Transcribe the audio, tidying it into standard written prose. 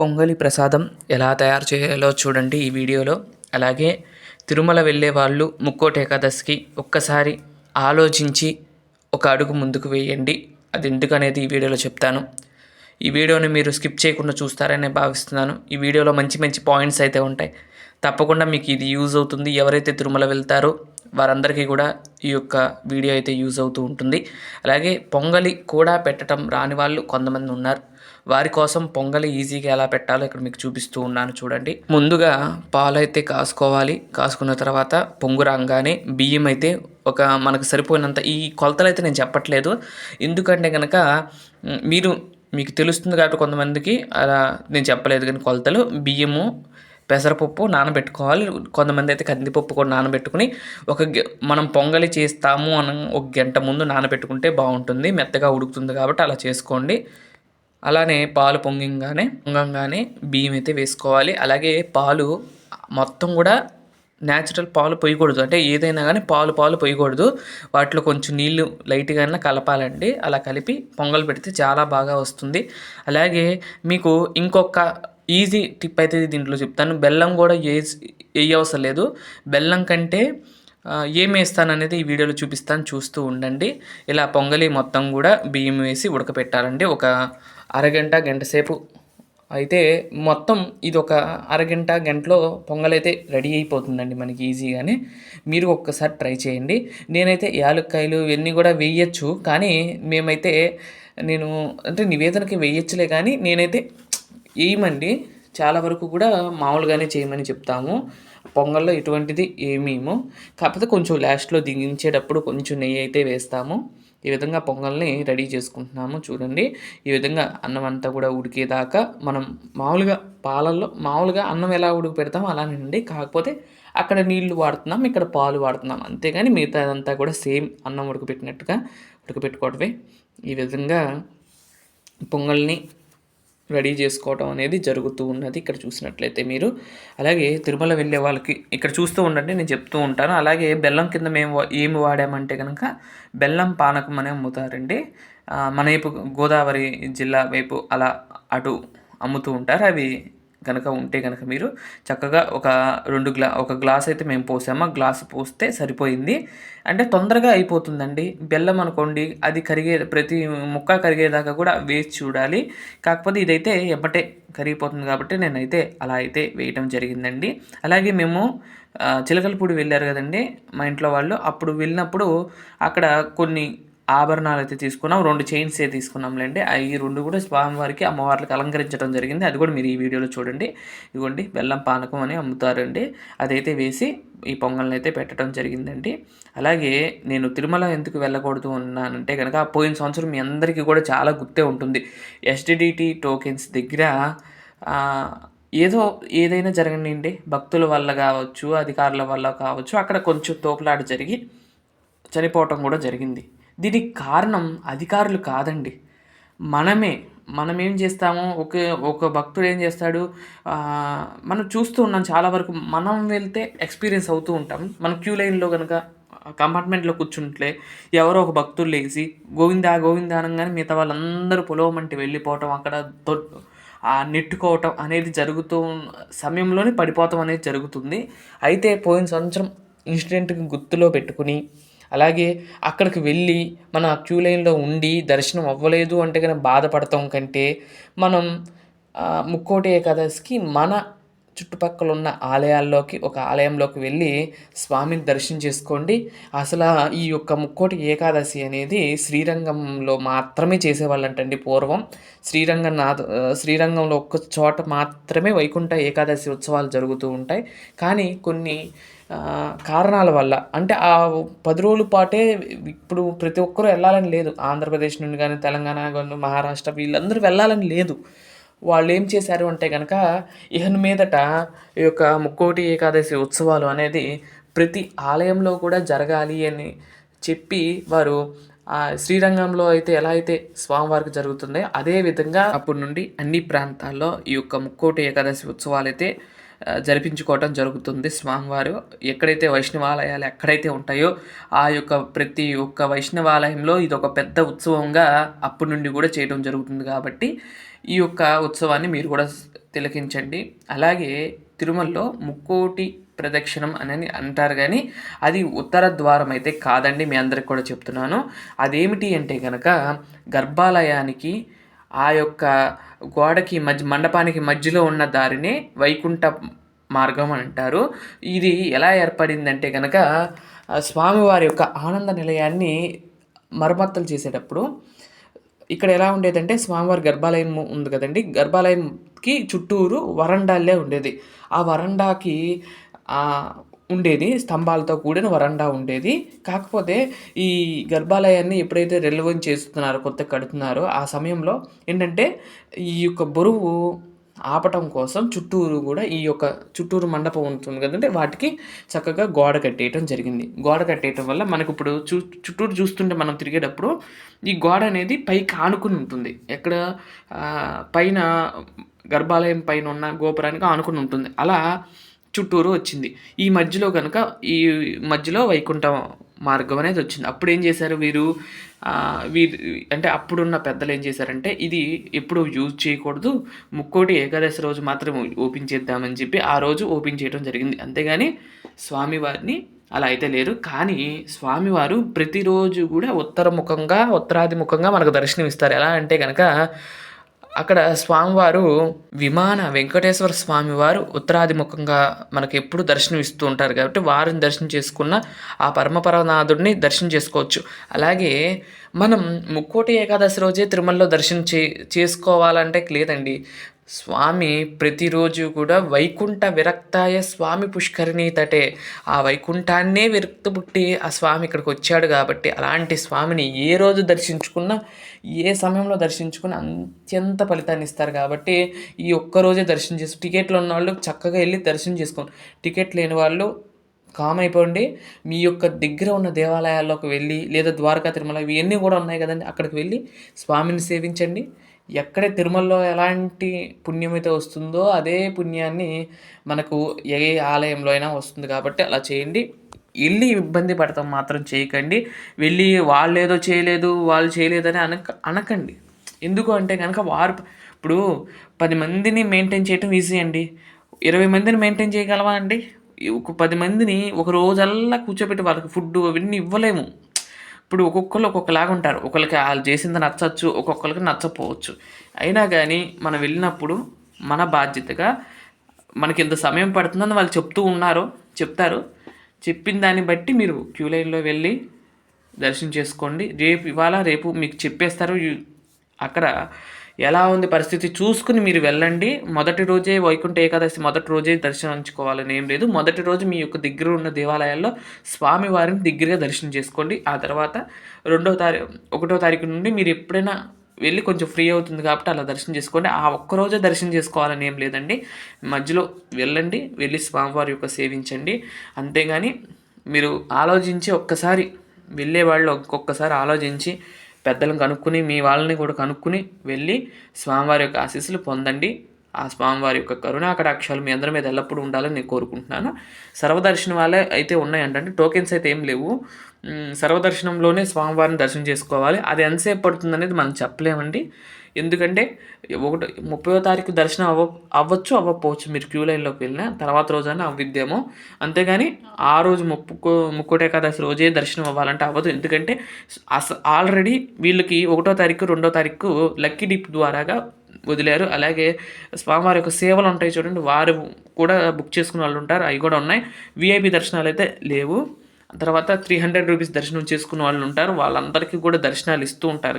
పొంగలి ప్రసాదం ఎలా తయారు చేయాలో చూడండి ఈ వీడియోలో. అలాగే తిరుమల వెళ్ళే వాళ్ళు ముక్కోటి ఏకాదశికి ఒక్కసారి ఆలోచించి ఒక అడుగు ముందుకు వేయండి. అది ఎందుకనేది ఈ వీడియోలో చెప్తాను. ఈ వీడియోని మీరు స్కిప్ చేయకుండా చూస్తారని భావిస్తున్నాను. ఈ వీడియోలో మంచి మంచి పాయింట్స్ అయితే ఉంటాయి. తప్పకుండా మీకు ఇది యూజ్ అవుతుంది. ఎవరైతే తిరుమల వెళ్తారో వారందరికీ కూడా ఈ యొక్క వీడియో అయితే యూజ్ అవుతూ ఉంటుంది. అలాగే పొంగలి కూడా పెట్టడం రాని వాళ్ళు కొంతమంది ఉన్నారు. వారి కోసం పొంగలి ఈజీగా ఎలా పెట్టాలో ఇక్కడ మీకు చూపిస్తూ ఉన్నాను చూడండి. ముందుగా పాలు అయితే కాసుకోవాలి. కాసుకున్న తర్వాత పొంగు రాగానే బియ్యం అయితే మనకు సరిపోయినంత, ఈ కొలతలు అయితే నేను చెప్పట్లేదు. ఎందుకంటే కనుక మీకు తెలుస్తుంది కాబట్టి కొంతమందికి అలా నేను చెప్పలేదు. కానీ కొలతలు బియ్యము, పెసరపప్పు నానబెట్టుకోవాలి. కొంతమంది అయితే కందిపప్పు కూడా నానబెట్టుకుని మనం పొంగలి చేస్తాము అని ఒక గంట ముందు నానబెట్టుకుంటే బాగుంటుంది. మెత్తగా ఉడుకుతుంది కాబట్టి అలా చేసుకోండి. అలానే పాలు పొంగంగానే బియ్యం అయితే వేసుకోవాలి. అలాగే పాలు మొత్తం కూడా న్యాచురల్ పాలు పోయకూడదు. అంటే ఏదైనా కానీ పాలు పోయకూడదు. వాటిలో కొంచెం నీళ్ళు లైట్గా కలపాలండి. అలా కలిపి పొంగల్ పెడితే చాలా బాగా వస్తుంది. అలాగే మీకు ఇంకొక ఈజీ టిప్ అయితే దీంట్లో చెప్తాను. బెల్లం కూడా వేయవసరం లేదు. బెల్లం కంటే ఏం వేస్తాననేది ఈ వీడియోలో చూపిస్తాను, చూస్తూ ఉండండి. ఇలా పొంగలి మొత్తం కూడా బియ్యం వేసి ఉడకపెట్టాలండి. ఒక అరగంట గంట సేపు అయితే మొత్తం ఇది ఒక గంటలో పొంగలైతే రెడీ అయిపోతుందండి మనకి ఈజీగానే. మీరు ఒక్కసారి ట్రై చేయండి. నేనైతే యాలక్కాయలు ఇవన్నీ కూడా వేయచ్చు, కానీ నేను అంటే నివేదనకి వేయచ్చులే, కానీ నేనైతే వేయమండి. చాలా వరకు కూడా మామూలుగానే చేయమని చెప్తాము. పొంగల్లో ఎటువంటిది ఏమేమో, కాకపోతే కొంచెం లాస్ట్లో దించేటప్పుడు కొంచెం నెయ్యి అయితే వేస్తాము. ఈ విధంగా పొంగల్ని రెడీ చేసుకుంటున్నాము చూడండి. ఈ విధంగా అన్నం అంతా కూడా ఉడికేదాకా మనం మామూలుగా అన్నం ఎలా ఉడికి పెడతామో అలానేనండి. కాకపోతే అక్కడ నీళ్లు వాడుతున్నాం, ఇక్కడ పాలు వాడుతున్నాం, అంతేగాని మిగతాదంతా కూడా సేమ్ అన్నం ఉడకపెట్టినట్టుగా ఉడకపెట్టుకోవడమే. ఈ విధంగా పొంగల్ని రెడీ చేసుకోవడం అనేది జరుగుతూ ఉన్నది ఇక్కడ చూసినట్లయితే మీరు. అలాగే తిరుమల వెళ్ళే వాళ్ళకి ఇక్కడ చూస్తూ ఉండండి, నేను చెప్తూ ఉంటాను. అలాగే బెల్లం కింద మేము ఏమి వాడామంటే కనుక బెల్లం పానకం అని అమ్ముతారండి. మన వైపు గోదావరి జిల్లా వైపు అలా అటు అమ్ముతూ ఉంటారు. అవి కనుక ఉంటే కనుక మీరు చక్కగా ఒక గ్లాస్ అయితే మేము పోసాము. ఆ గ్లాసు పోస్తే సరిపోయింది. అంటే తొందరగా అయిపోతుందండి. బెల్లం అనుకోండి, అది ప్రతి ముక్క కరిగేదాకా కూడా వేసి చూడాలి. కాకపోతే ఇదైతే ఎమ్మటే కరిగిపోతుంది కాబట్టి నేనైతే అలా అయితే వేయటం జరిగిందండి. అలాగే మేము చిలకలపూడి వెళ్ళారు కదండి మా ఇంట్లో వాళ్ళు. అప్పుడు వెళ్ళినప్పుడు అక్కడ కొన్ని ఆభరణాలు అయితే తీసుకున్నాం. 2 చైన్స్ అయితే తీసుకున్నాంలేండి. అవి 2 కూడా స్వామివారికి అమ్మవార్లకు అలంకరించడం జరిగింది. అది కూడా మీరు ఈ వీడియోలో చూడండి. ఇదిగోండి బెల్లం పానకం అని అమ్ముతారండి. అదైతే వేసి ఈ పొంగల్ని అయితే పెట్టడం జరిగిందండి. అలాగే నేను తిరుమల ఎందుకు వెళ్ళకూడదు అన్నానంటే కనుక పోయిన సంవత్సరం మీ అందరికీ కూడా చాలా గుర్తే ఉంటుంది. ఎస్టిడిటీ టోకెన్స్ దగ్గర ఏదైనా జరగనివ్వండి, భక్తుల వల్ల కావచ్చు, అధికారుల వల్ల కావచ్చు, అక్కడ కొంచెం తోపులాట జరిగి చనిపోవటం కూడా జరిగింది. దీనికి కారణం అధికారులు కాదండి, మనం ఏం చేస్తాము, ఒక భక్తుడు ఏం చేస్తాడు, మనం చూస్తూ ఉన్నాం చాలా వరకు. మనం వెళ్తే ఎక్స్పీరియన్స్ అవుతూ ఉంటాం. మనం క్యూ లైన్లో కనుక కంపార్ట్మెంట్లో కూర్చుంటే ఎవరో ఒక భక్తులు లేచి గోవిందా గోవిందా అనగానే మిగతా వాళ్ళందరూ పొలవమంటే వెళ్ళిపోవటం, అక్కడ నెట్టుకోవటం అనేది జరుగుతూ సమయంలోనే పడిపోవటం అనేది జరుగుతుంది. అయితే పోయిన సంవత్సరం ఇన్సిడెంట్కి గుర్తులో పెట్టుకుని అలాగే అక్కడికి వెళ్ళి మన క్యూ లైన్లో ఉండి దర్శనం అవ్వలేదు అంటే కనుక బాధపడతాం కంటే, మనం ముక్కోటి ఏకాదశికి మన చుట్టుపక్కల ఉన్న ఒక ఆలయంలోకి వెళ్ళి స్వామిని దర్శనం చేసుకోండి. అసలు ఈ యొక్క ముక్కోటి ఏకాదశి అనేది శ్రీరంగంలో మాత్రమే చేసేవాళ్ళంటండి పూర్వం. శ్రీరంగంలో ఒక్క చోట మాత్రమే వైకుంఠ ఏకాదశి ఉత్సవాలు జరుగుతూ ఉంటాయి. కానీ కొన్ని కారణాల వల్ల, అంటే ఆ 10 రోజుల పాటే ఇప్పుడు ప్రతి ఒక్కరూ వెళ్ళాలని లేదు. ఆంధ్రప్రదేశ్ నుండి కానీ, తెలంగాణ కానీ, మహారాష్ట్ర వీళ్ళందరూ వెళ్ళాలని లేదు. వాళ్ళు ఏం చేశారు అంటే కనుక మీదట ఈ యొక్క ముక్కోటి ఏకాదశి ఉత్సవాలు అనేది ప్రతి ఆలయంలో కూడా జరగాలి అని చెప్పి వారు శ్రీరంగంలో అయితే ఎలా అయితే స్వామివారికి జరుగుతుందో అదేవిధంగా అప్పటి నుండి అన్ని ప్రాంతాల్లో ఈ యొక్క ముక్కోటి ఏకాదశి ఉత్సవాలు అయితే జరిపించుకోవటం జరుగుతుంది. స్వామివారు ఎక్కడైతే వైష్ణవాలయాలు ఎక్కడైతే ఉంటాయో ఆ యొక్క ప్రతి ఒక్క వైష్ణవాలయంలో ఇది ఒక పెద్ద ఉత్సవంగా అప్పటి నుండి కూడా చేయడం జరుగుతుంది. కాబట్టి ఈ యొక్క ఉత్సవాన్ని మీరు కూడా తిలకించండి. అలాగే తిరుమలలో ముక్కోటి ప్రదక్షిణం అని అంటారు కానీ అది ఉత్తర ద్వారం అయితే కాదండి, మీ అందరికి కూడా చెప్తున్నాను. అదేమిటి అంటే కనుక గర్భాలయానికి ఆ యొక్క గోడకి మండపానికి మధ్యలో ఉన్న దారినే వైకుంఠ మార్గం అని అంటారు. ఇది ఎలా ఏర్పడిందంటే కనుక స్వామివారి యొక్క ఆనంద నిలయాన్ని మరమ్మతులు చేసేటప్పుడు ఇక్కడ ఎలా ఉండేదంటే స్వామివారి గర్భాలయం ఉంది కదండి, గర్భాలయంకి చుట్టూరు వరండాలే ఉండేది. ఆ వరండాకి ఉండేది స్తంభాలతో కూడిన వరండా ఉండేది. కాకపోతే ఈ గర్భాలయాన్ని ఎప్పుడైతే రెనోవేట్ చేస్తున్నారో, కొత్తగా కడుతున్నారో ఆ సమయంలో ఏంటంటే ఈ యొక్క బరువు ఆపటం కోసం చుట్టూరు కూడా ఈ యొక్క చుట్టూరు మండపం ఉంటుంది కదంటే వాటికి చక్కగా గోడ కట్టేయటం జరిగింది. గోడ కట్టేయటం వల్ల మనకు ఇప్పుడు చుట్టూరు చూస్తుంటే మనం తిరిగేటప్పుడు ఈ గోడ అనేది పైకి ఆనుకుని ఉంటుంది. ఎక్కడ పైన గర్భాలయం పైన ఉన్న గోపురానికి ఆనుకుని ఉంటుంది. అలా చుట్టూరు వచ్చింది. ఈ మధ్యలో వైకుంఠ మార్గం అనేది వచ్చింది. అప్పుడు ఏం చేశారు వీరు అంటే అప్పుడున్న పెద్దలు ఏం చేశారంటే ఇది ఎప్పుడు యూజ్ చేయకూడదు, ముక్కోటి ఏకాదశి రోజు మాత్రం ఓపెన్ చేద్దామని చెప్పి ఆ రోజు ఓపెన్ చేయడం జరిగింది. అంతేగాని స్వామివారిని అలా అయితే లేరు. కానీ స్వామివారు ప్రతిరోజు కూడా ఉత్తరాది ముఖంగా మనకు దర్శనం ఇస్తారు. ఎలా అంటే కనుక అక్కడ స్వామివారు వెంకటేశ్వర స్వామివారు ఉత్తరాదిముఖంగా మనకి ఎప్పుడు దర్శనం ఇస్తూ ఉంటారు కాబట్టి వారిని దర్శనం చేసుకున్న ఆ పరమపరనాథుడిని దర్శనం చేసుకోవచ్చు. అలాగే మనం ముక్కోటి ఏకాదశి రోజే తిరుమలలో దర్శనం చేసుకోవాలంటే లేదండి. స్వామి ప్రతిరోజు కూడా వైకుంఠ విరక్తాయ స్వామి పుష్కరిణీ తటే, ఆ వైకుంఠాన్నే విరక్తి పుట్టి ఆ స్వామి ఇక్కడికి వచ్చాడు కాబట్టి అలాంటి స్వామిని ఏ రోజు దర్శించుకున్నా, ఏ సమయంలో దర్శించుకున్నా అత్యంత ఫలితాన్ని ఇస్తారు. కాబట్టి ఈ ఒక్కరోజే దర్శనం టికెట్లు ఉన్న వాళ్ళు చక్కగా వెళ్ళి దర్శనం చేసుకోండి. టికెట్ లేని వాళ్ళు కామ్ అయిపోండి. మీ యొక్క దగ్గర ఉన్న దేవాలయాల్లోకి వెళ్ళి లేదా ద్వారకా తిరుమల ఇవన్నీ కూడా ఉన్నాయి కదండి, అక్కడికి వెళ్ళి స్వామిని సేవించండి. ఎక్కడ తిరుమలలో ఎలాంటి పుణ్యం అయితే వస్తుందో అదే పుణ్యాన్ని మనకు ఏ ఆలయంలో అయినా వస్తుంది కాబట్టి అలా చేయండి. వెళ్ళి ఇబ్బంది పడతాం మాత్రం చేయకండి. వెళ్ళి వాళ్ళు ఏదో చేయలేదు వాళ్ళు చేయలేదని అనకండి. ఎందుకు అంటే కనుక వారు ఇప్పుడు 10 మందిని మెయింటైన్ చేయటం ఈజీ అండి. 20 మందిని మెయింటైన్ చేయగలవా అండి? ఒక 10 మందిని ఒక రోజల్లా కూర్చోబెట్టి వాళ్ళకి ఫుడ్ అవన్నీ ఇవ్వలేము. ఇప్పుడు ఒక్కొక్కరు ఒక్కొక్కలాగా ఉంటారు. ఒకరికి వాళ్ళు చేసింది నచ్చచ్చు, ఒక్కొక్కరికి నచ్చపోవచ్చు. అయినా కానీ మనం వెళ్ళినప్పుడు మన బాధ్యతగా మనకి ఎంత సమయం పడుతుందని వాళ్ళు చెప్తారు. చెప్పిన దాన్ని బట్టి మీరు క్యూ లైన్లో వెళ్ళి దర్శనం చేసుకోండి. రేపు మీకు చెప్పేస్తారు. అక్కడ ఎలా ఉంది పరిస్థితి చూసుకుని మీరు వెళ్ళండి. మొదటి రోజే వైకుంఠ ఏకాదశి మొదటి రోజే దర్శించుకోవాలని ఏం లేదు. మొదటి రోజు మీ యొక్క దగ్గర ఉన్న దేవాలయాల్లో స్వామివారిని దగ్గరగా దర్శనం చేసుకోండి. ఆ తర్వాత 1వ తారీఖు నుండి మీరు ఎప్పుడైనా వెళ్ళి కొంచెం ఫ్రీ అవుతుంది కాబట్టి అలా దర్శనం చేసుకోండి. ఆ ఒక్కరోజే దర్శనం చేసుకోవాలని ఏం లేదండి. మధ్యలో వెళ్ళి స్వామివారి యొక్క సేవించండి. అంతేగాని మీరు ఆలోచించి ఒక్కసారి వెళ్ళేవాళ్ళు ఒక్కొక్కసారి ఆలోచించి పెద్దలను కనుక్కుని మీ వాళ్ళని కూడా కనుక్కుని వెళ్ళి స్వామివారి యొక్క ఆశీస్సులు పొందండి. ఆ స్వామివారి యొక్క కరుణా కటాక్షాలు మీ అందరి మీద ఎల్లప్పుడూ ఉండాలని నేను కోరుకుంటున్నాను. సర్వదర్శనం వాళ్ళే అయితే ఉన్నాయంటే టోకెన్స్ అయితే ఏం లేవు. సర్వదర్శనంలోనే స్వామివారిని దర్శనం చేసుకోవాలి. అది ఎంతసేపు పడుతుంది అనేది మనం చెప్పలేమండి. ఎందుకంటే 30వ తారీఖు దర్శనం అవ్వచ్చు అవ్వకపోవచ్చు. మీరు క్యూ లైన్లోకి వెళ్ళిన తర్వాత రోజైనా అవ్విద్దేమో. అంతేగాని ఆ రోజు ముక్కోటి ఏకాదశి రోజే దర్శనం అవ్వాలంటే అవ్వదు. ఎందుకంటే ఆల్రెడీ వీళ్ళకి 1వ తారీఖు 2వ తారీఖు లక్కీ డిప్ ద్వారాగా వదిలారు. అలాగే స్వామివారి యొక్క సేవలు ఉంటాయి చూడండి, వారు కూడా బుక్ చేసుకునే వాళ్ళు ఉంటారు, అవి కూడా ఉన్నాయి. విఐపి దర్శనాలు అయితే లేవు. తర్వాత 300 రూపీస్ దర్శనం చేసుకునే వాళ్ళు ఉంటారు, వాళ్ళందరికీ కూడా దర్శనాలు ఇస్తూ ఉంటారు.